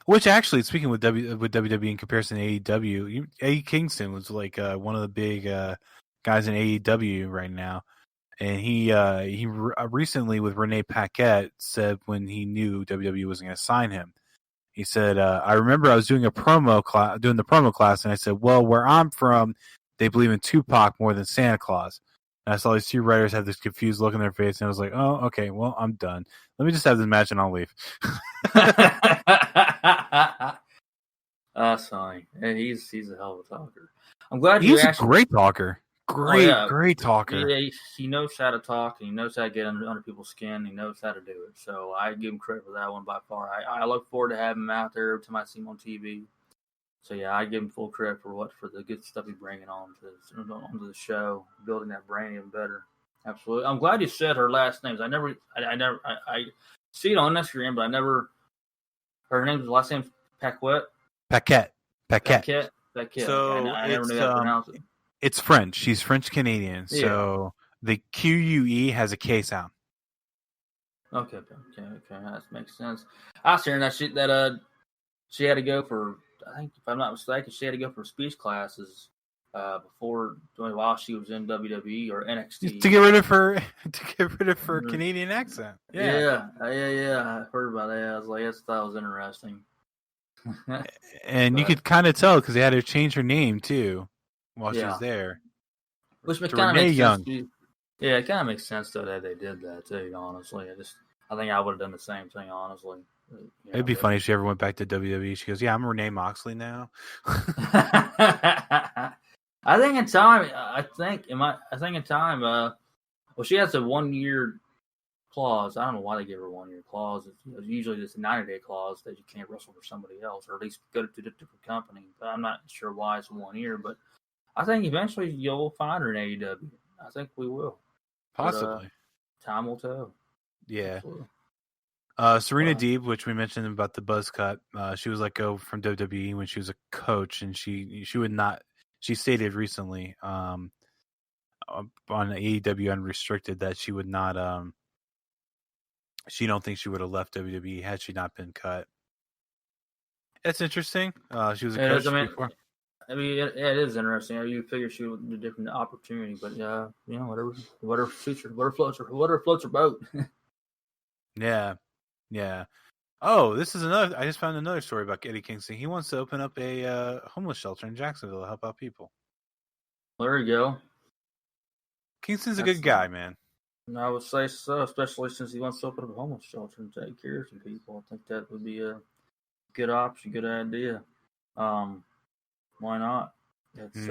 Which actually, speaking with WWE in comparison to AEW, Eddie Kingston was like one of the big guys in AEW right now, and he recently with Renee Paquette said when he knew WWE wasn't going to sign him, he said, "I remember I was doing the promo class, and I said, well, where I'm from, they believe in Tupac more than Santa Claus." And I saw these two writers have this confused look on their face, and I was like, "Oh, okay, well, I'm done. Let me just have this match, and I'll leave." That's funny. And he's a hell of a talker. I'm glad he's a great talker. Great talker. Yeah, he knows how to talk. And he knows how to get under people's skin. He knows how to do it. So I give him credit for that one by far. I look forward to having him out there every time I see him on TV. So yeah, I give him full credit for the good stuff he's bringing onto the show, building that brand even better. Absolutely. I'm glad you said her last names. I see it on Instagram, but I never. Her last name's Paquette. Paquette. So I never knew how to pronounce it. It's French. She's French Canadian. Yeah. So the QUE has a K sound. Okay. That makes sense. I was hearing that she had to go for. I think if I'm not mistaken, she had to go for speech classes while she was in WWE or NXT to get rid of her Canadian accent. Yeah. I heard about that. I was like, I thought it was interesting. And you could kind of tell because they had to change her name too while she was there. Which kind of makes sense. Yeah, it kind of makes sense though that they did that too. Honestly, I think I would have done the same thing. Honestly, it'd be funny if she ever went back to WWE. She goes, "Yeah, I'm Renee Moxley now." I think in time. Well, she has a 1-year clause. I don't know why they give her a 1-year clause. It's usually just a 90-day clause that you can't wrestle for somebody else, or at least go to a different company. But I'm not sure why it's 1 year. But I think eventually you'll find her in AEW. I think we will. Possibly. But, time will tell. Yeah. Serena Deeb, which we mentioned about the buzz cut, she was let go from WWE when she was a coach, and she would not. She stated recently on AEW Unrestricted that she would not. She don't think she would have left WWE had she not been cut. That's interesting. She was a coach before. I mean, it is interesting. You figure she would do a different opportunity, but whatever suits her, whatever floats her boat. Yeah. Oh, this is another. I just found another story about Eddie Kingston. He wants to open up a homeless shelter in Jacksonville to help out people. There you go. Kingston's a good guy, man. I would say so, especially since he wants to open up a homeless shelter and take care of some people. I think that would be a good option, good idea. Why not? It's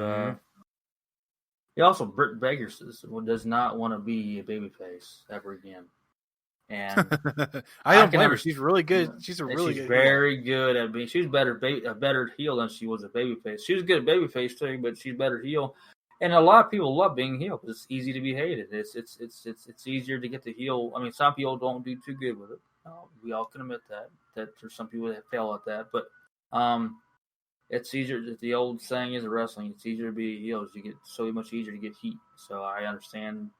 he also Britt Baker does not want to be a babyface ever again. And I don't blame her. She's really good. She's very good at being. She's a better heel than she was a babyface. She was good at babyface too, but she's better heel. And a lot of people love being heel because it's easy to be hated. It's easier to get the heel. I mean, some people don't do too good with it. We all can admit that there's some people that fail at that. But it's easier. The old saying is in wrestling: it's easier to be a heel. You get so much easier to get heat. So I understand,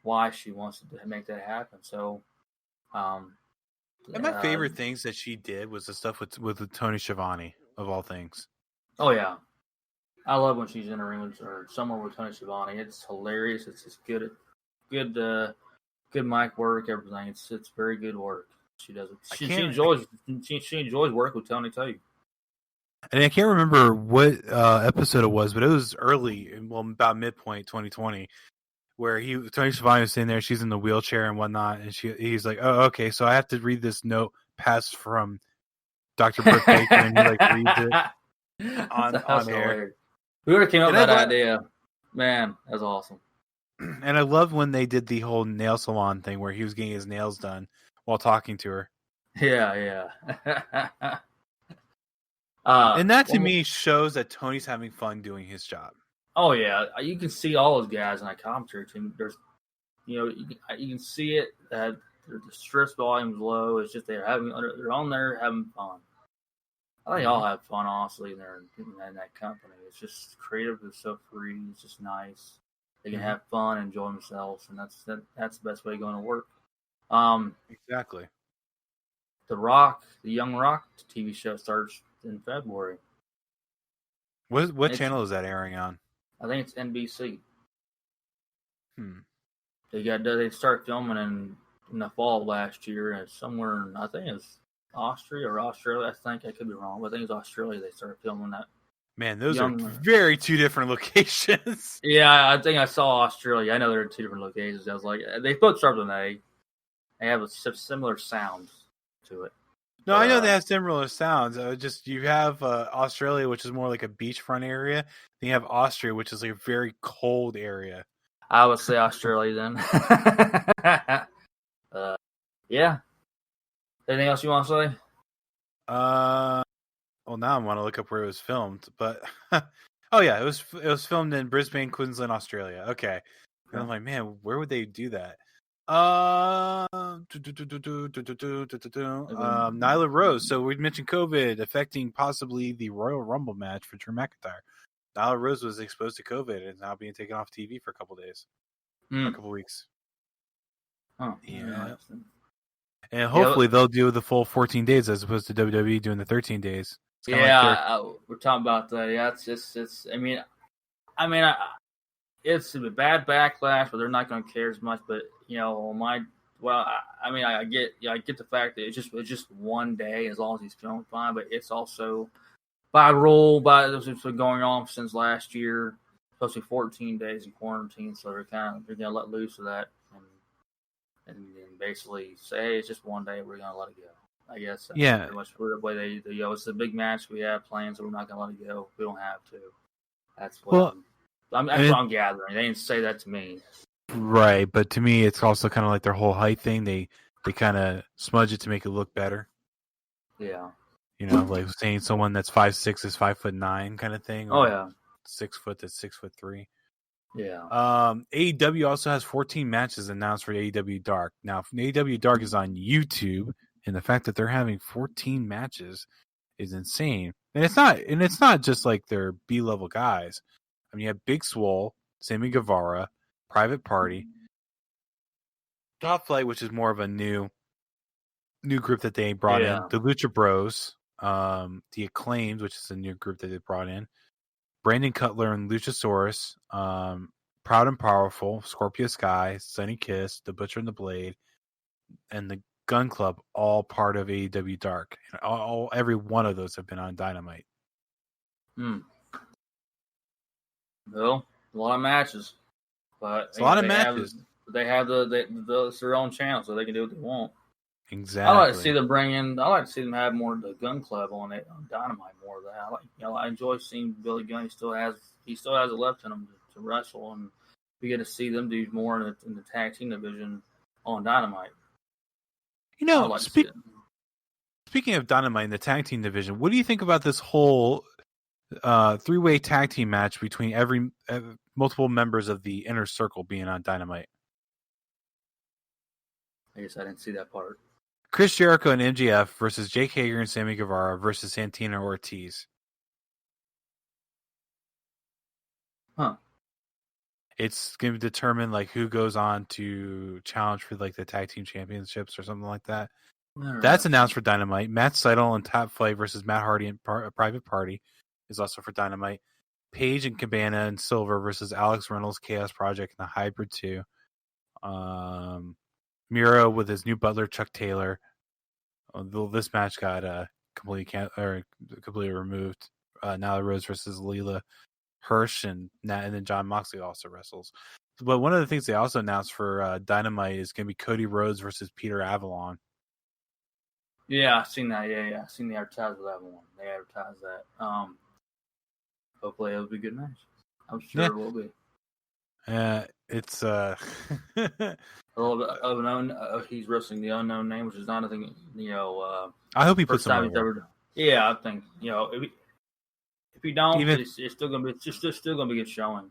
why she wants to make that happen. So, and my favorite things that she did was the stuff with Tony Schiavone of all things. Oh yeah. I love when she's in a ring or somewhere with Tony Schiavone. It's hilarious. It's just good mic work, everything. It's very good work. She does it. She enjoys work with Tony too. And I can't remember what episode it was, but it was early, about midpoint 2020, where Tony Schiavone was sitting there. She's in the wheelchair and whatnot, and he's like, "Oh, okay, so I have to read this note passed from Dr. Britt Baker," and he reads it on air. Whoever came up with that idea, man, that's awesome. And I love when they did the whole nail salon thing where he was getting his nails done while talking to her. Yeah. And that to me shows that Tony's having fun doing his job. Oh yeah, you can see all those guys in that commentary team. There's, you can see it that the stress volume's low. It's just they're on there having fun. I think all have fun, honestly, in that company. It's just creative. It's so free. It's just nice. They can have fun, enjoy themselves, and that's the best way going to work. Exactly. the Young Rock TV show starts in February. What channel is that airing on? I think it's NBC. Hmm. They start filming in the fall of last year, and somewhere in, I think it's Austria or Australia. I could be wrong, but I think it's Australia. They started filming that. Man, those are very two different locations. Yeah, I think I saw Australia. I know they're in two different locations. I was like, they both start with an A. They have similar sounds to it. No, I know they have similar sounds. Just you have Australia, which is more like a beachfront area. Then you have Austria, which is like a very cold area. I would say Australia then. Yeah. Anything else you want to say? Well, now I want to look up where it was filmed, but oh yeah, it was filmed in Brisbane, Queensland, Australia. Okay, and I'm like, man, where would they do that? Nyla Rose. So we mentioned COVID affecting possibly the Royal Rumble match for Drew McIntyre. Nyla Rose was exposed to COVID and is now being taken off TV for a couple days, or a couple weeks. Oh, yeah. And hopefully they'll do the full 14 days as opposed to WWE doing the 13 days. Yeah, we're talking about that. Yeah, it's. I mean, it's a bad backlash, but they're not going to care as much. But I get the fact that it's just one day as long as he's feeling fine. But it's also by rule, this has been going on since last year, supposed to be 14 days in quarantine. So they're going to let loose of that and basically say, hey, it's just one day, we're going to let it go. I guess that's pretty much the way it's a big match we have planned, so we're not going to let it go. We don't have to. That's what I'm gathering. They didn't say that to me. Right, but to me, it's also kind of like their whole height thing. They kind of smudge it to make it look better. Yeah. Like saying someone that's 5'6" is 5'9" kind of thing. Oh, yeah. 6 foot that's 6'3". Yeah. AEW also has 14 matches announced for AEW Dark. Now, AEW Dark is on YouTube, and the fact that they're having 14 matches is insane. And it's not just like they're B-level guys. I mean, you have Big Swole, Sammy Guevara, Private Party, Top Flight, which is more of a new group that they brought in. The Lucha Bros, the Acclaimed, which is a new group that they brought in. Brandon Cutler and Luchasaurus, Proud and Powerful, Scorpio Sky, Sunny Kiss, The Butcher and the Blade, and the Gun Club, all part of AEW Dark. And every one of those have been on Dynamite. Well, a lot of matches, but it's a lot of matches. They have it's their own channel, so they can do what they want. Exactly. I like to see them I like to see them have more of the Gun Club on Dynamite. More of that. I enjoy seeing Billy Gunn. He still has it left in him to wrestle, and we get to see them do more in the tag team division on Dynamite. Speaking of Dynamite in the tag team division, what do you think about this whole three-way tag team match between multiple members of the Inner Circle being on Dynamite? I guess I didn't see that part. Chris Jericho and MJF versus Jake Hager and Sammy Guevara versus Santino Ortiz. Huh. It's going to determine like who goes on to challenge for like the tag team championships or something like that. That's announced for Dynamite. Matt Sydal and Top Flight versus Matt Hardy and Private Party is also for Dynamite. Paige and Cabana and Silver versus Alex Reynolds, Chaos Project, and the Hybrid 2. Miro with his new butler, Chuck Taylor. This match got completely removed. Nyla Rose versus Leela Hirsch, and then John Moxley also wrestles. But one of the things they also announced for Dynamite is going to be Cody Rhodes versus Peter Avalon. Yeah, I've seen that. Yeah, I've seen the advertisement of that one. They advertised that. Hopefully it'll be a good match. I'm sure it will be. It's a little bit of an unknown. He's wrestling the unknown name, which is not anything. I hope he puts some over. Yeah, I think if you don't, it's still gonna be still gonna be a good showing.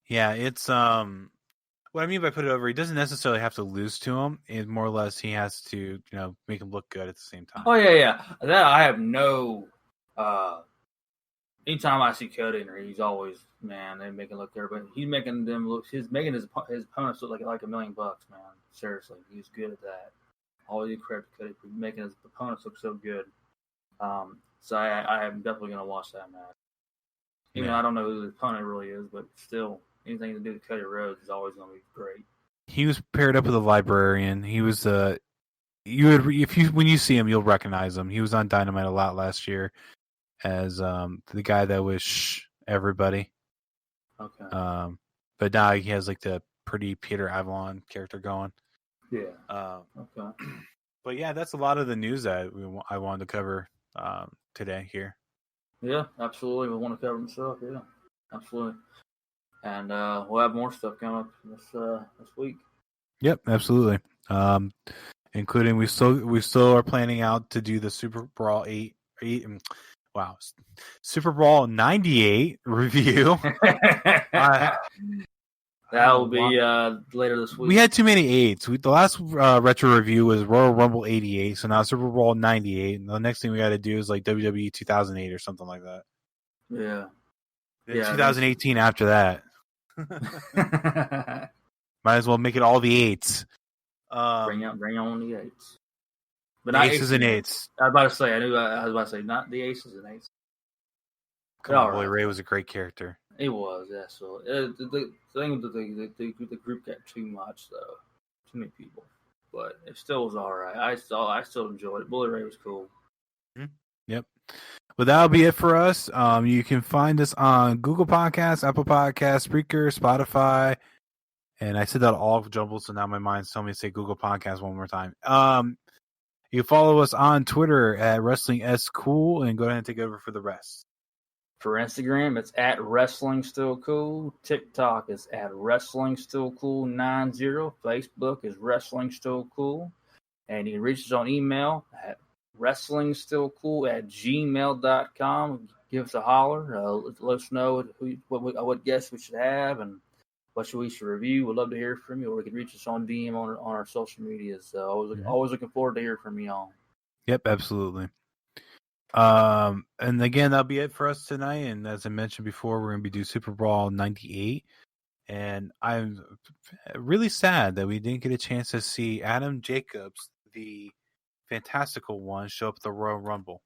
Yeah, it's what I mean by put it over, he doesn't necessarily have to lose to him. It's more or less he has to, make him look good at the same time. Oh yeah. That I have no. Anytime I see Cody in there, he's always they make him look there, but he's making them look. He's making his opponents look like $1 million, man. Seriously, he's good at that. All you credit to Cody for making his opponents look so good. So I am definitely going to watch that match. Even though I don't know who the opponent really is, but still, anything to do with Cody Rhodes is always going to be great. He was paired up with a librarian. He was when you see him, you'll recognize him. He was on Dynamite a lot last year as the guy that was everybody. Okay. But now he has like the pretty Peter Avalon character going. Yeah. Okay. But yeah, that's a lot of the news that I wanted to cover today here. Yeah, absolutely. We want to cover himself. Yeah, absolutely. And we'll have more stuff coming up this week. Yep, absolutely. Including we still are planning out to do the Super Brawl 8. Wow, Super Brawl 98 review. That will be later this week. We had too many 8s. The last retro review was Royal Rumble 88, so now Super Bowl 98. And the next thing we got to do is like WWE 2008 or something like that. Yeah. Then 2018 after that. Might as well make it all the 8s. Bring on the 8s. But the not aces and 8s. I was about to say, I was about to say, not the aces and 8s. Come on, Bully Ray was a great character. It was, yeah. So the thing with the group got too much though, too many people, but it still was all right. I still enjoyed it. Bully Ray was cool. Mm-hmm. Yep. But that'll be it for us. You can find us on Google Podcasts, Apple Podcasts, Spreaker, Spotify, and I said that all jumbled, so now my mind's telling me to say Google Podcasts one more time. You can follow us on Twitter at WrestlingSCool and go ahead and take over for the rest. For Instagram, it's at WrestlingStillCool. TikTok is at WrestlingStillCool90. Facebook is WrestlingStillCool. And you can reach us on email at WrestlingStillCool@gmail.com. Give us a holler. Let us know what guests we should have and what we should review. We'd love to hear from you. Or you can reach us on DM on our social medias. Always looking forward to hear from y'all. Yep, absolutely. And again, that'll be it for us tonight. And as I mentioned before, we're going to be doing Super Brawl 98. And I'm really sad that we didn't get a chance to see Adam Jacobs, the fantastical one, show up at the Royal Rumble.